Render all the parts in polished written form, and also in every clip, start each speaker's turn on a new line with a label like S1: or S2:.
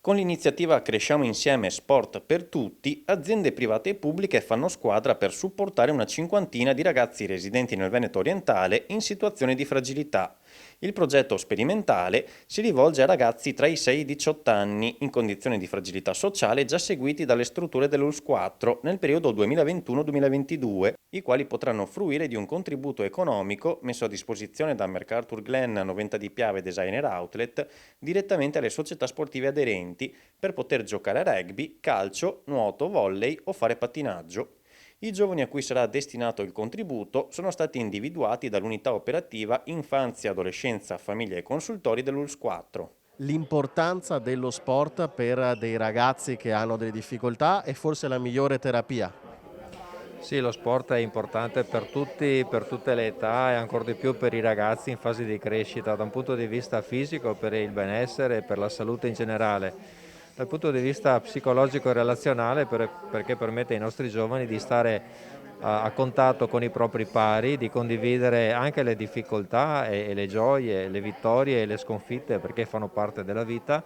S1: Con l'iniziativa Cresciamo Insieme Sport per Tutti, aziende private e pubbliche fanno squadra per supportare una cinquantina di ragazzi residenti nel Veneto orientale in situazioni di fragilità. Il progetto sperimentale si rivolge a ragazzi tra i 6 e i 18 anni in condizioni di fragilità sociale già seguiti dalle strutture dell'ULS 4 nel periodo 2021-2022, i quali potranno fruire di un contributo economico messo a disposizione da MacArthur Glen 90 di Piave Designer Outlet direttamente alle società sportive aderenti per poter giocare a rugby, calcio, nuoto, volley o fare pattinaggio. I giovani a cui sarà destinato il contributo sono stati individuati dall'unità operativa Infanzia, Adolescenza, Famiglia e Consultori dell'ULS 4.
S2: L'importanza dello sport per dei ragazzi che hanno delle difficoltà è forse la migliore terapia.
S3: Sì, lo sport è importante per tutti, per tutte le età e ancora di più per i ragazzi in fase di crescita, da un punto di vista fisico per il benessere e per la salute in generale, dal punto di vista psicologico e relazionale perché permette ai nostri giovani di stare a contatto con i propri pari, di condividere anche le difficoltà e le gioie, le vittorie e le sconfitte perché fanno parte della vita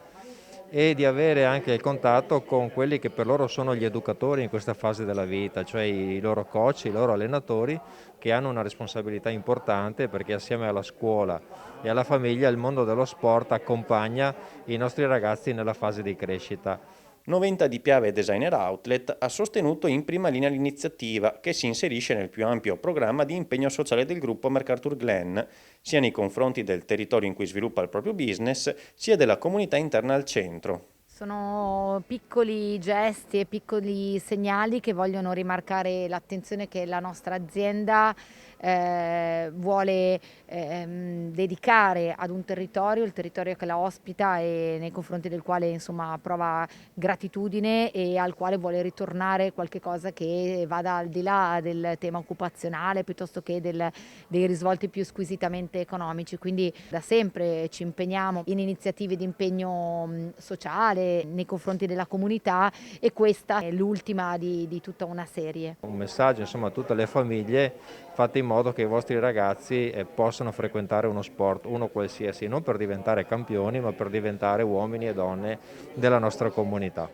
S3: e di avere anche il contatto con quelli che per loro sono gli educatori in questa fase della vita, cioè i loro coach, i loro allenatori che hanno una responsabilità importante perché assieme alla scuola e alla famiglia il mondo dello sport accompagna i nostri ragazzi nella fase di crescita.
S1: Noventa di Piave Designer Outlet ha sostenuto in prima linea l'iniziativa che si inserisce nel più ampio programma di impegno sociale del gruppo MacArthur Glen, sia nei confronti del territorio in cui sviluppa il proprio business, sia della comunità interna al centro.
S4: Sono piccoli gesti e piccoli segnali che vogliono rimarcare l'attenzione che la nostra azienda vuole dedicare ad un territorio, il territorio che la ospita e nei confronti del quale insomma prova gratitudine e al quale vuole ritornare qualche cosa che vada al di là del tema occupazionale piuttosto che dei risvolti più squisitamente economici. Quindi da sempre ci impegniamo in iniziative di impegno sociale nei confronti della comunità e questa è l'ultima di tutta una serie.
S3: Un messaggio insomma a tutte le famiglie: fate in modo che i vostri ragazzi possano frequentare uno sport, uno qualsiasi, non per diventare campioni ma per diventare uomini e donne della nostra comunità.